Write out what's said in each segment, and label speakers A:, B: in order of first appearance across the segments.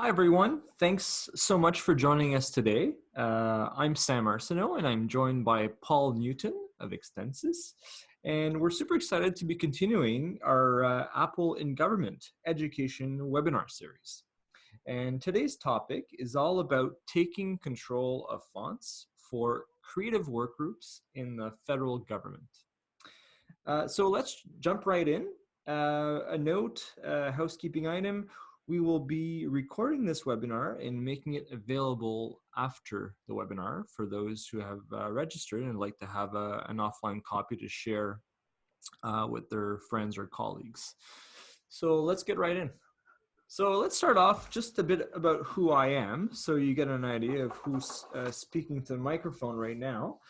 A: Hi, everyone. Thanks so much for joining us today. I'm Sam Arsenault, and I'm joined by Paul Newton of Extensis. And we're super excited to be continuing our Apple in Government Education webinar series. And today's topic is all about taking control of fonts for creative work groups in the federal government. So let's jump right in. A note, housekeeping item. We will be recording this webinar and making it available after the webinar for those who have registered and like to have an offline copy to share with their friends or colleagues. So let's get right in. So let's start off just a bit about who I am so you get an idea of who's speaking to the microphone right now.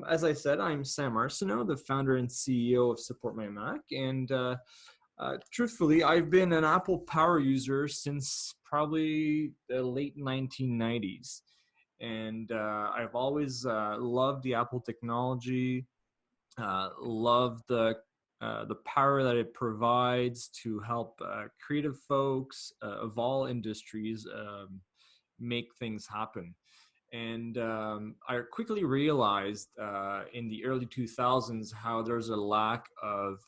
A: As I said, I'm Sam Arsenault, the founder and CEO of Support My Mac, and truthfully, I've been an Apple Power user since probably the late 1990s. And I've always loved the Apple technology, loved the power that it provides to help creative folks of all industries make things happen. And I quickly realized in the early 2000s how there's a lack of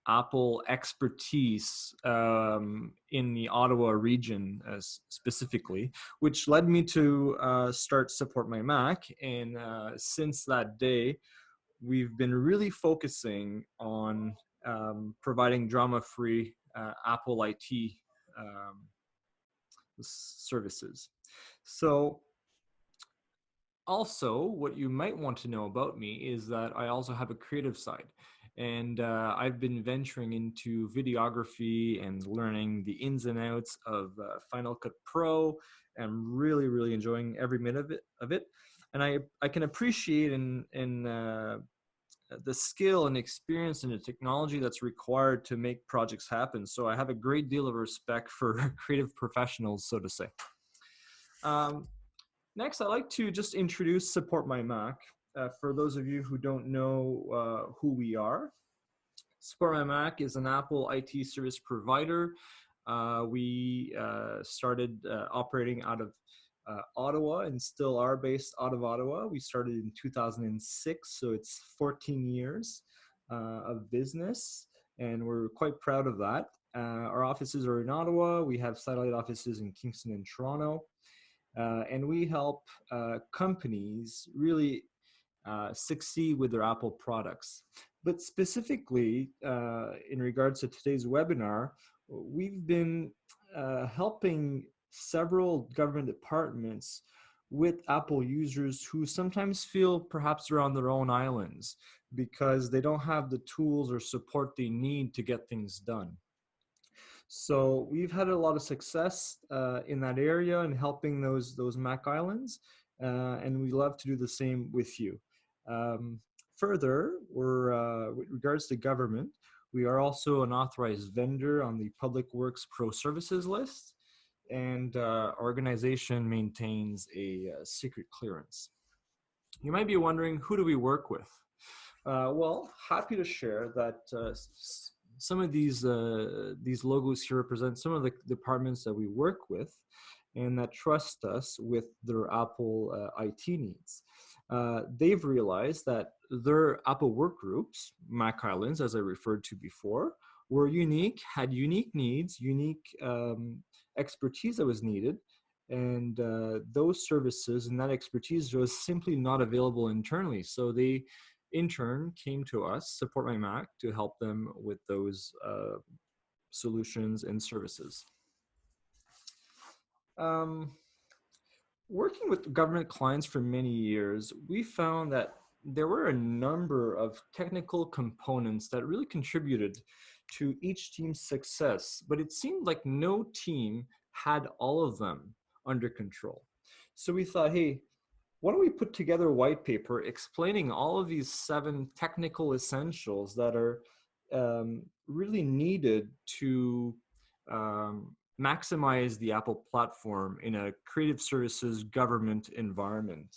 A: Apple expertise in the Ottawa region specifically, which led me to start Support My Mac. And since that day, we've been really focusing on providing drama-free Apple IT services. So also, what you might want to know about me is that I also have a creative side. And I've been venturing into videography and learning the ins and outs of Final Cut Pro. I'm really enjoying every minute of it. And I can appreciate in the skill and experience and the technology that's required to make projects happen. So I have a great deal of respect for creative professionals, so to say. Next, I'd like to just introduce Support My Mac. For those of you who don't know who we are, Support My Mac is an Apple IT service provider. We started operating out of Ottawa and still are based out of Ottawa. We started in 2006, so it's 14 years of business, and we're quite proud of that. Our offices are in Ottawa. We have satellite offices in Kingston and Toronto. And we help companies really succeed with their Apple products. But specifically, in regards to today's webinar, we've been helping several government departments with Apple users who sometimes feel perhaps they're on their own islands because they don't have the tools or support they need to get things done. So we've had a lot of success in that area and helping those Mac Islands, and we love to do the same with you. Further, with regards to government, we are also an authorized vendor on the Public Works Pro Services list, and our organization maintains a secret clearance. You might be wondering, who do we work with? Well, happy to share that some of these logos here represent some of the departments that we work with and that trust us with their Apple IT needs. They've realized that their Apple work groups, Mac Islands, as I referred to before, were unique, had unique needs, unique expertise that was needed, and those services and that expertise was simply not available internally. So they in turn came to us, Support My Mac, to help them with those solutions and services. Working with government clients for many years, we found that there were a number of technical components that really contributed to each team's success, but it seemed like no team had all of them under control. So we thought, hey, why don't we put together a white paper explaining all of these 7 technical essentials that are really needed to maximize the Apple platform in a creative services government environment.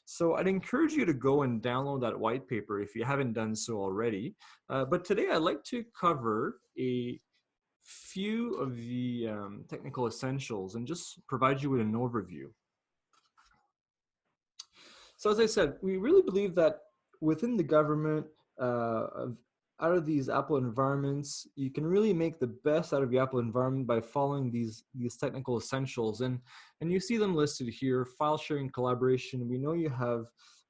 A: So I'd encourage you to go and download that white paper if you haven't done so already. But today I'd like to cover a few of the technical essentials and just provide you with an overview. So as I said, we really believe that within the government, out of these Apple environments, you can really make the best out of your Apple environment by following these technical essentials. And you see them listed here: file sharing, collaboration. We know you have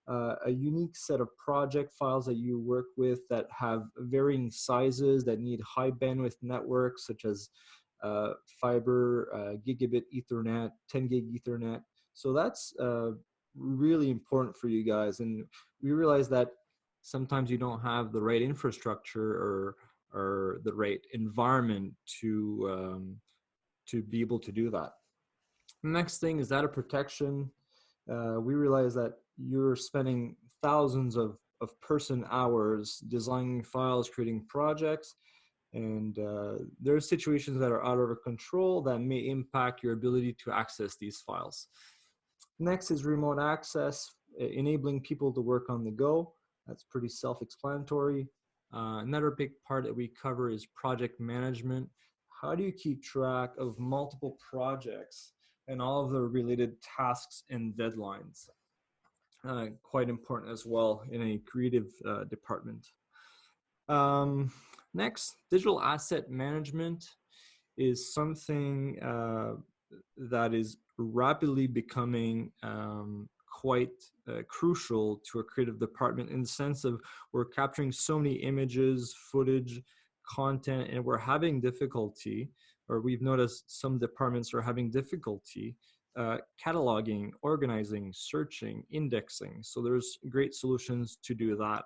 A: a unique set of project files that you work with that have varying sizes, that need high bandwidth networks, such as fiber, gigabit Ethernet, 10 gig Ethernet. So that's really important for you guys. And we realize that sometimes you don't have the right infrastructure or the right environment to be able to do that. The next thing is data protection. We realize that you're spending thousands of person hours designing files, creating projects, and there are situations that are out of our control that may impact your ability to access these files. Next is remote access, enabling people to work on the go. That's pretty self-explanatory. Another big part that we cover is project management. How do you keep track of multiple projects and all of the related tasks and deadlines? Quite important as well in a creative department. Next, digital asset management is something that is rapidly becoming quite crucial to a creative department, in the sense of we're capturing so many images, footage, content, and we're having difficulty, or we've noticed some departments are having difficulty cataloging, organizing, searching, indexing. So there's great solutions to do that.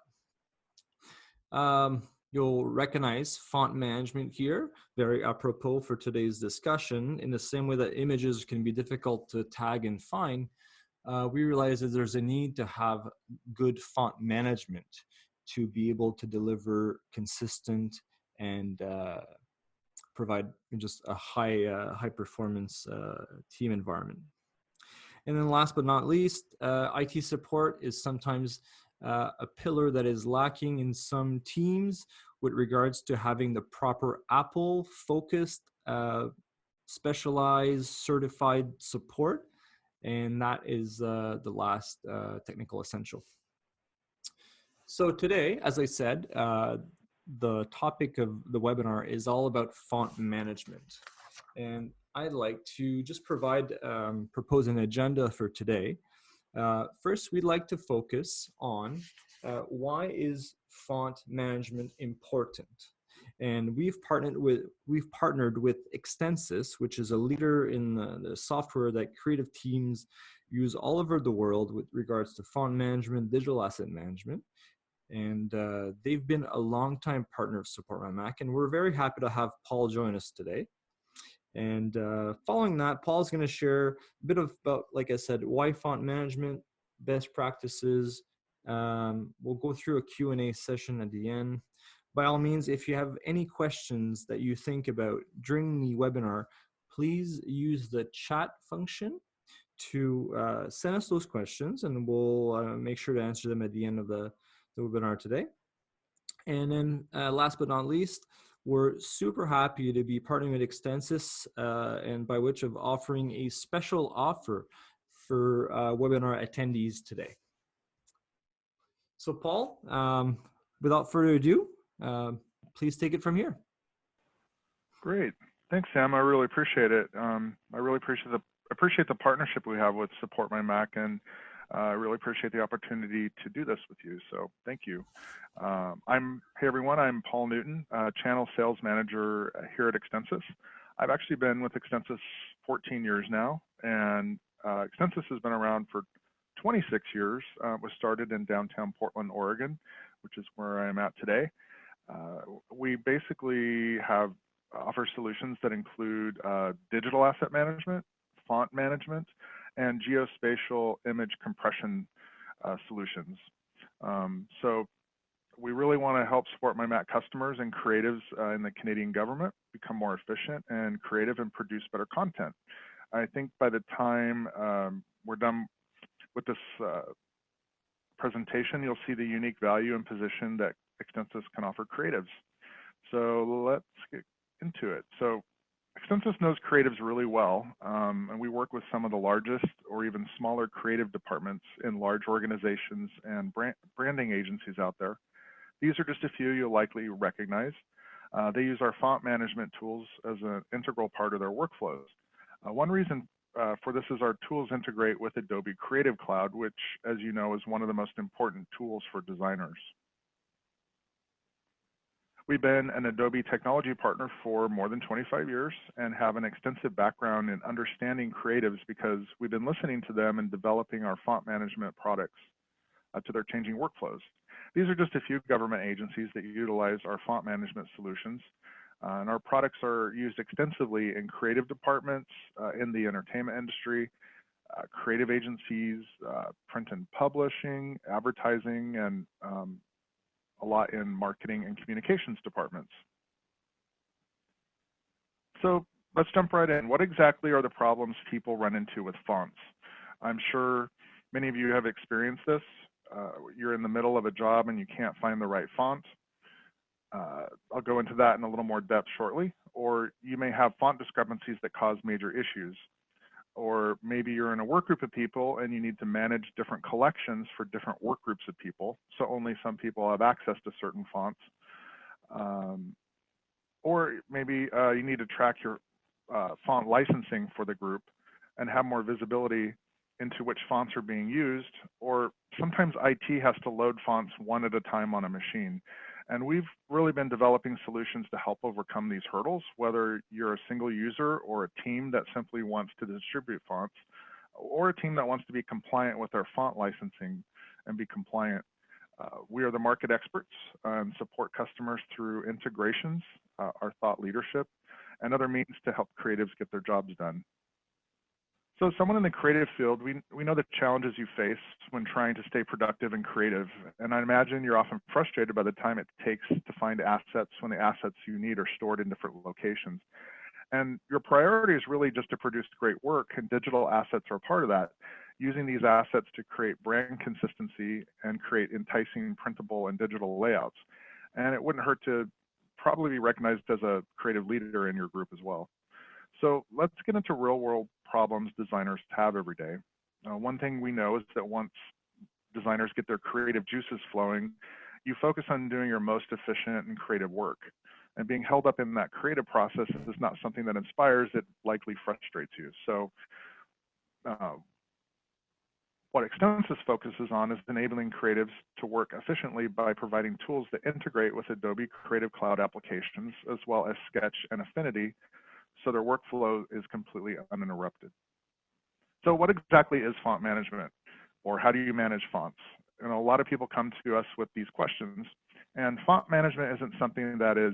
A: You'll recognize font management here, very apropos for today's discussion. In the same way that images can be difficult to tag and find, we realize that there's a need to have good font management to be able to deliver consistent and provide just a high performance team environment. And then last but not least, IT support is sometimes a pillar that is lacking in some teams with regards to having the proper Apple focused, specialized, certified support. And that is the last technical essential. So today, as I said, the topic of the webinar is all about font management. And I'd like to just propose an agenda for today. First, we'd like to focus on why is font management important? And we've partnered with Extensis, which is a leader in the software that creative teams use all over the world with regards to font management, digital asset management. And they've been a longtime partner of Support My Mac, and we're very happy to have Paul join us today. And following that, Paul's going to share a bit about, like I said, why font management, best practices. We'll go through a Q&A session at the end. By all means, if you have any questions that you think about during the webinar, please use the chat function to send us those questions, and we'll make sure to answer them at the end of the webinar today. And then last but not least, we're super happy to be partnering with Extensis, and by which of offering a special offer for webinar attendees today. So Paul, without further ado, please take it from here.
B: Great. Thanks, Sam. I really appreciate it. I really appreciate the partnership we have with Support My Mac, and I really appreciate the opportunity to do this with you. So thank you. Hey everyone, I'm Paul Newton, Channel Sales Manager here at Extensis. I've actually been with Extensis 14 years now, and Extensis has been around for 26 years. Was started in downtown Portland, Oregon, which is where I'm at today. We basically offer solutions that include digital asset management, font management, and geospatial image compression solutions. So we really want to help Support My Mac customers and creatives in the Canadian government become more efficient and creative and produce better content. I think by the time we're done with this presentation, you'll see the unique value and position that Extensis can offer creatives. So let's get into it. So Extensis knows creatives really well, and we work with some of the largest or even smaller creative departments in large organizations and branding agencies out there. These are just a few you'll likely recognize. They use our font management tools as an integral part of their workflows. One reason for this is our tools integrate with Adobe Creative Cloud, which, as you know, is one of the most important tools for designers. We've been an Adobe technology partner for more than 25 years and have an extensive background in understanding creatives because we've been listening to them and developing our font management products to their changing workflows. These are just a few government agencies that utilize our font management solutions. And our products are used extensively in creative departments, in the entertainment industry, creative agencies, print and publishing, advertising, and a lot in marketing and communications departments. So let's jump right in. What exactly are the problems people run into with fonts? I'm sure many of you have experienced this. You're in the middle of a job and you can't find the right font. I'll go into that in a little more depth shortly. Or you may have font discrepancies that cause major issues. Or maybe you're in a work group of people and you need to manage different collections for different work groups of people. So only some people have access to certain fonts. Or maybe you need to track your font licensing for the group and have more visibility into which fonts are being used. Or sometimes IT has to load fonts one at a time on a machine. And we've really been developing solutions to help overcome these hurdles, whether you're a single user or a team that simply wants to distribute fonts, or a team that wants to be compliant with our font licensing and be compliant. We are the market experts and support customers through integrations, our thought leadership, and other means to help creatives get their jobs done. So as someone in the creative field, we know the challenges you face when trying to stay productive and creative. And I imagine you're often frustrated by the time it takes to find assets when the assets you need are stored in different locations. And your priority is really just to produce great work, and digital assets are part of that, using these assets to create brand consistency and create enticing printable and digital layouts. And it wouldn't hurt to probably be recognized as a creative leader in your group as well. So let's get into real-world problems designers have every day. One thing we know is that once designers get their creative juices flowing, you focus on doing your most efficient and creative work. And being held up in that creative process is not something that inspires, it likely frustrates you. So what Extensis focuses on is enabling creatives to work efficiently by providing tools that integrate with Adobe Creative Cloud applications, as well as Sketch and Affinity, so their workflow is completely uninterrupted. So what exactly is font management, or how do you manage fonts? And a lot of people come to us with these questions, and font management isn't something that is,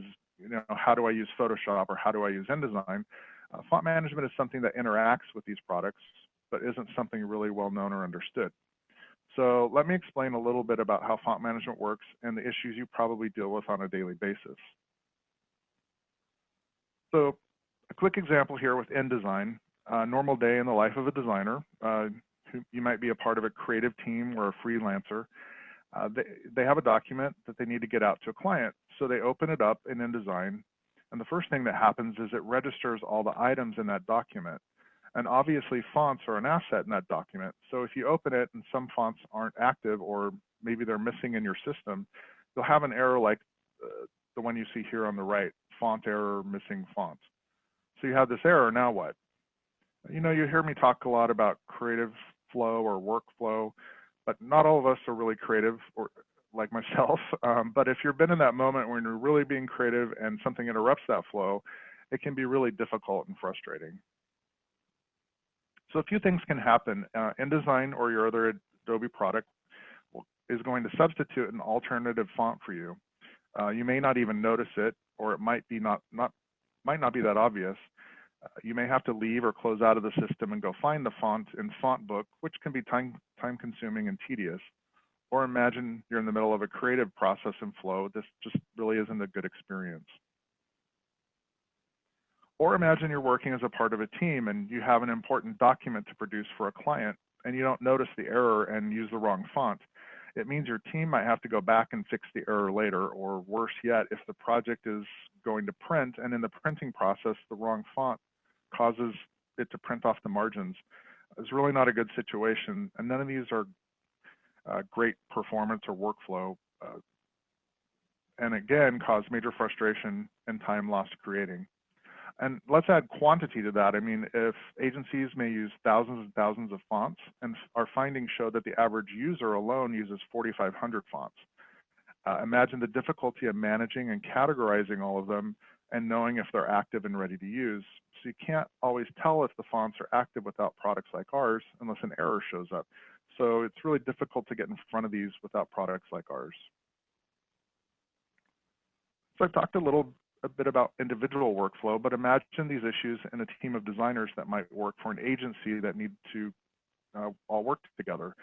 B: how do I use Photoshop or how do I use InDesign? Font management is something that interacts with these products, but isn't something really well known or understood. So let me explain a little bit about how font management works and the issues you probably deal with on a daily basis. So a quick example here with InDesign, a normal day in the life of a designer. You might be a part of a creative team or a freelancer. They have a document that they need to get out to a client. So they open it up in InDesign. And the first thing that happens is it registers all the items in that document. And obviously fonts are an asset in that document. So if you open it and some fonts aren't active, or maybe they're missing in your system, you'll have an error like the one you see here on the right, font error, missing font. So you have this error, now what? You hear me talk a lot about creative flow or workflow, but not all of us are really creative, or like myself. But if you've been in that moment when you're really being creative and something interrupts that flow, it can be really difficult and frustrating. So a few things can happen. InDesign or your other Adobe product is going to substitute an alternative font for you. You may not even notice it, or it might not be that obvious. You may have to leave or close out of the system and go find the font in Font Book, which can be time-consuming and tedious. Or imagine you're in the middle of a creative process and flow. This just really isn't a good experience. Or imagine you're working as a part of a team and you have an important document to produce for a client and you don't notice the error and use the wrong font. It means your team might have to go back and fix the error later, or worse yet, if the project is going to print and in the printing process, the wrong font causes it to print off the margins. It's really not a good situation, and none of these are great performance or workflow, and again, cause major frustration and time lost creating. And let's add quantity to that. I mean, if agencies may use thousands and thousands of fonts, and our findings show that the average user alone uses 4,500 fonts. Imagine the difficulty of managing and categorizing all of them and knowing if they're active and ready to use. So you can't always tell if the fonts are active without products like ours unless an error shows up. So it's really difficult to get in front of these without products like ours. So I've talked a bit about individual workflow, but imagine these issues in a team of designers that might work for an agency that need to all work together.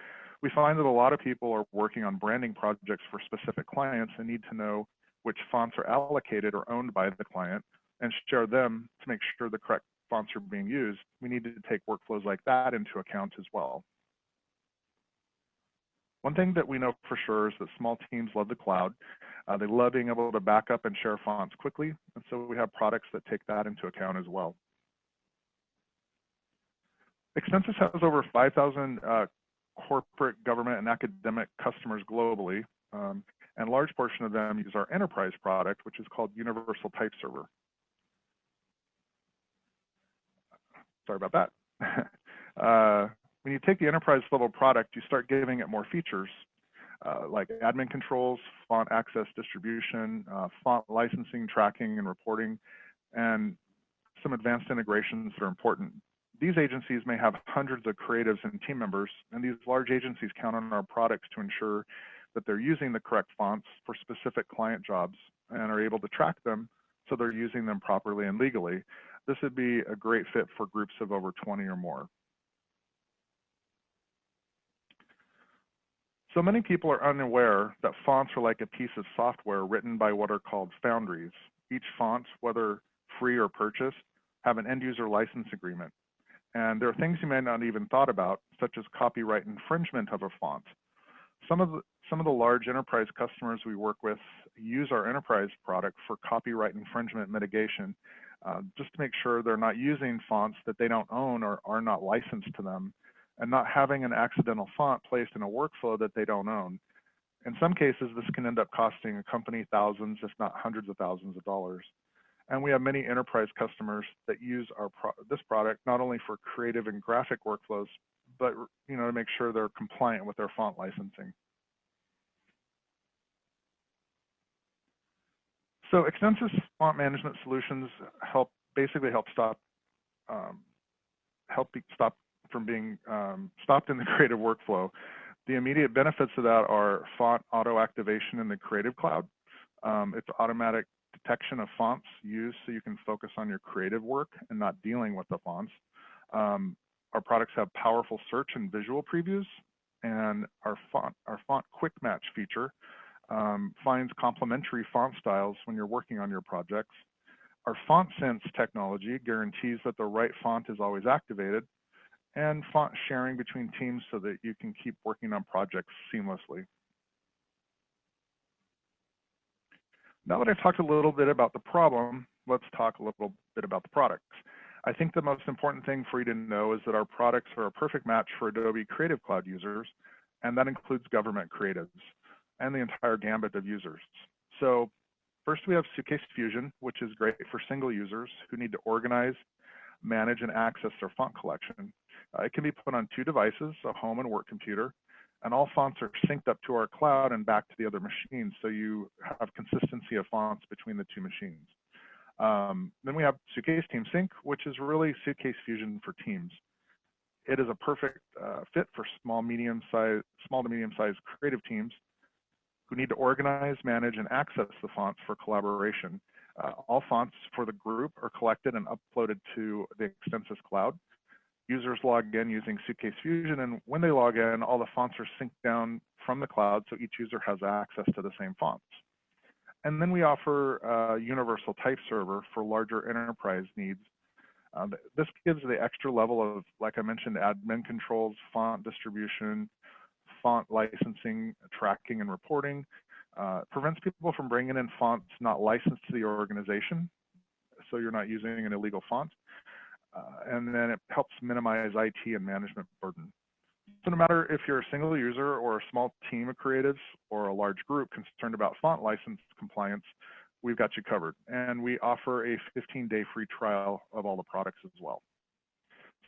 B: We find that a lot of people are working on branding projects for specific clients and need to know which fonts are allocated or owned by the client and share them to make sure the correct fonts are being used. We need to take workflows like that into account as well. One thing that we know for sure is that small teams love the cloud. They love being able to back up and share fonts quickly, and so we have products that take that into account as well. Extensis has over 5,000 corporate, government, and academic customers globally, and a large portion of them use our enterprise product, which is called Universal Type Server. Sorry about that. When you take the enterprise level product, you start giving it more features like admin controls, font access distribution, font licensing, tracking, and reporting, and some advanced integrations that are important. These agencies may have hundreds of creatives and team members, and these large agencies count on our products to ensure that they're using the correct fonts for specific client jobs and are able to track them so they're using them properly and legally. This would be a great fit for groups of over 20 or more. So many people are unaware that fonts are like a piece of software written by what are called foundries. Each font, whether free or purchased, have an end-user license agreement. And there are things you may not even thought about, such as copyright infringement of a font. Some of the large enterprise customers we work with use our enterprise product for copyright infringement mitigation, just to make sure they're not using fonts that they don't own or are not licensed to them, and not having an accidental font placed in a workflow that they don't own. In some cases, this can end up costing a company thousands, if not hundreds of thousands of dollars. And we have many enterprise customers that use this product not only for creative and graphic workflows, but to make sure they're compliant with their font licensing. So Extensis font management solutions basically help stop from being stopped in the creative workflow. The immediate benefits of that are font auto activation in the Creative Cloud. It's automatic detection of fonts used so you can focus on your creative work and not dealing with the fonts. Our products have powerful search and visual previews, and our font quick match feature finds complementary font styles when you're working on your projects. Our font sense technology guarantees that the right font is always activated, and font sharing between teams so that you can keep working on projects seamlessly. Now that I've talked a little bit about the problem, let's talk a little bit about the products. I think the most important thing for you to know is that our products are a perfect match for Adobe Creative Cloud users, and that includes government creatives and the entire gambit of users. So first we have Suitcase Fusion, which is great for single users who need to organize, manage, and access their font collection. It can be put on two devices, a home and work computer, and all fonts are synced up to our cloud and back to the other machines, so you have consistency of fonts between the two machines. Then we have Suitcase Team Sync, which is really Suitcase Fusion for teams. It is a perfect fit for small to medium-sized creative teams who need to organize, manage, and access the fonts for collaboration. All fonts for the group are collected and uploaded to the Extensis cloud. Users log in using Suitcase Fusion, and when they log in, all the fonts are synced down from the cloud, so each user has access to the same fonts. And then we offer a Universal Type Server for larger enterprise needs. This gives the extra level of, like I mentioned, admin controls, font distribution, font licensing, tracking, and reporting. Prevents people from bringing in fonts not licensed to the organization, so you're not using an illegal font. And then it helps minimize IT and management burden. So no matter if you're a single user or a small team of creatives or a large group concerned about font license compliance, we've got you covered. And we offer a 15-day free trial of all the products as well.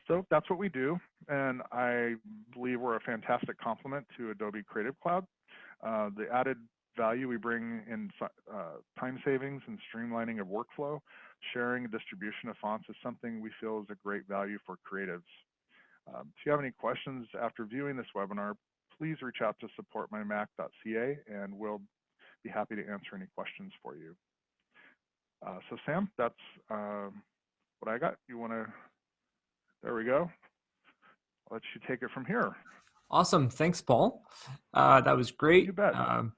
B: So that's what we do. And I believe we're a fantastic complement to Adobe Creative Cloud. The added value we bring in time savings and streamlining of workflow, sharing and distribution of fonts is something we feel is a great value for creatives. If you have any questions after viewing this webinar, please reach out to supportmymac.ca and we'll be happy to answer any questions for you. So Sam, that's what I got. You want to, there we go. I'll let you take it from here.
A: Awesome. Thanks, Paul. That was great.
B: You bet.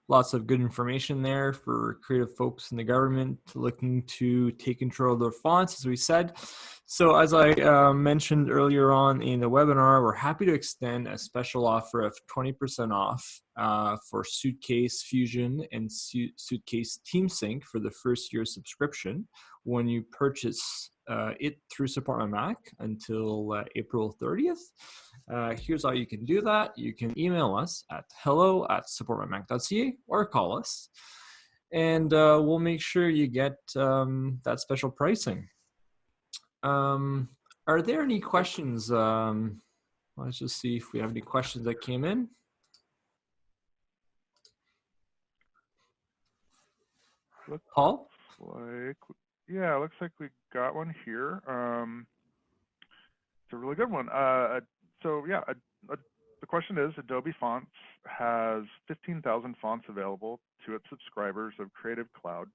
A: Lots of good information there for creative folks in the government looking to take control of their fonts, as we said. So as I mentioned earlier on in the webinar, we're happy to extend a special offer of 20% off for Suitcase Fusion and Suitcase TeamSync for the first year subscription when you purchase it through Support My Mac until April 30th. Here's how you can do that. You can email us at hello@supportmymac.ca or call us, and we'll make sure you get that special pricing. Are there any questions? Let's just see if we have any questions that came in. Paul?
B: Yeah, looks like we got one here. It's a really good one. So yeah, the question is, Adobe Fonts has 15,000 fonts available to its subscribers of Creative Cloud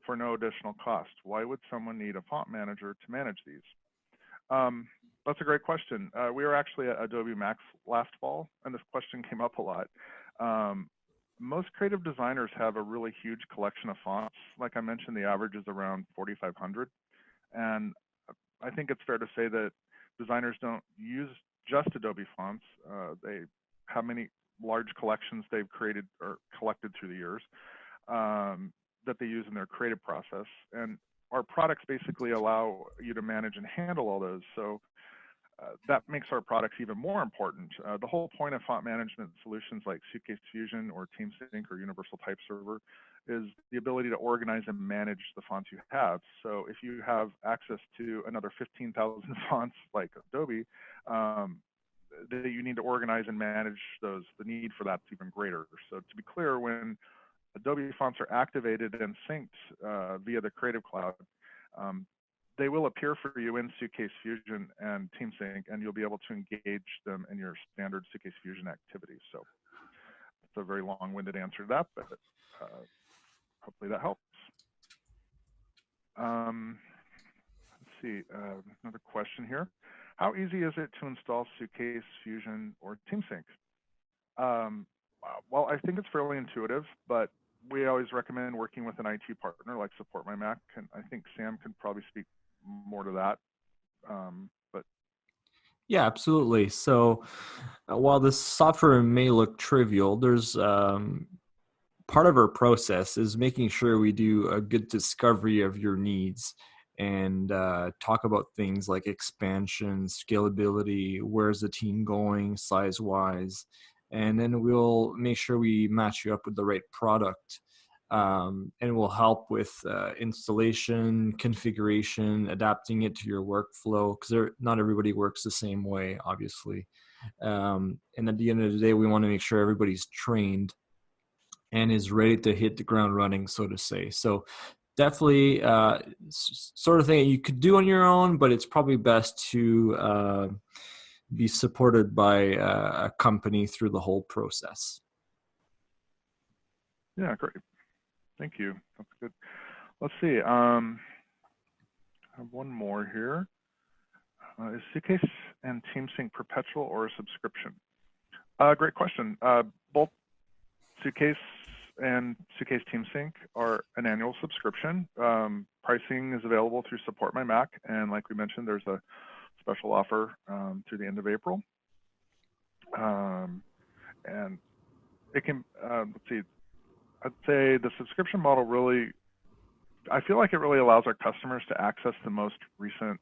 B: for no additional cost. Why would someone need a font manager to manage these? That's a great question. We were actually at Adobe Max last fall, and this question came up a lot. Most creative designers have a really huge collection of fonts. Like I mentioned, the average is around 4,500. And I think it's fair to say that designers don't use just Adobe fonts. They have many large collections they've created or collected through the years that they use in their creative process. And our products basically allow you to manage and handle all those. So that makes our products even more important. The whole point of font management solutions like Suitcase Fusion or TeamSync or Universal Type Server is the ability to organize and manage the fonts you have. So if you have access to another 15,000 fonts like Adobe, that you need to organize and manage those, the need for that's even greater. So to be clear, when Adobe fonts are activated and synced via the Creative Cloud, they will appear for you in Suitcase Fusion and TeamSync, and you'll be able to engage them in your standard Suitcase Fusion activities. So it's a very long-winded answer to that, but hopefully that helps. Let's see, another question here. How easy is it to install Suitcase Fusion or TeamSync? Well, I think it's fairly intuitive, but we always recommend working with an IT partner like Support My Mac, and I think Sam can probably speak more to that. But
A: yeah, absolutely. So while this software may look trivial, there's part of our process is making sure we do a good discovery of your needs and talk about things like expansion, scalability, where's the team going size-wise, and then we'll make sure we match you up with the right product. And we'll help with installation, configuration, adapting it to your workflow, because not everybody works the same way, obviously. And at the end of the day, we want to make sure everybody's trained and is ready to hit the ground running, so to say. So definitely sort of thing you could do on your own, but it's probably best to be supported by a company through the whole process.
B: Yeah, great. Thank you. That's good. Let's see. I have one more here. Is Suitcase and TeamSync perpetual or a subscription? Great question. Both Suitcase and Suitcase TeamSync are an annual subscription. Pricing is available through Support My Mac, and like we mentioned, there's a special offer through the end of April. And it can, let's see, I'd say the subscription model really, I feel like it really allows our customers to access the most recent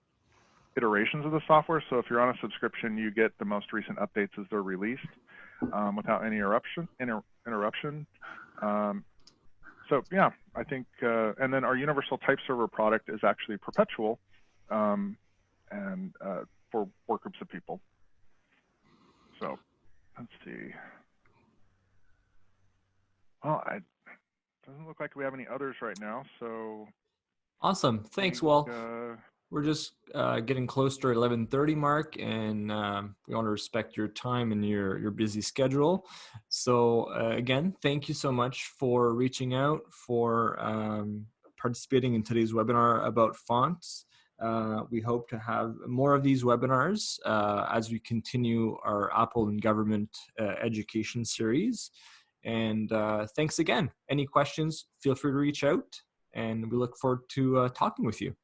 B: iterations of the software. So if you're on a subscription, you get the most recent updates as they're released without any interruption. So yeah, I think, and then our universal type server product is actually perpetual and for work groups of people. So let's see. Well, it doesn't look like we have any others right now. So
A: Awesome. Thanks. Well, we're just getting close to our 11:30 mark, and we want to respect your time and your busy schedule. So again, thank you so much for reaching out, for participating in today's webinar about fonts. We hope to have more of these webinars as we continue our Apple and Government education series. And thanks again. Any questions, feel free to reach out, and we look forward to talking with you.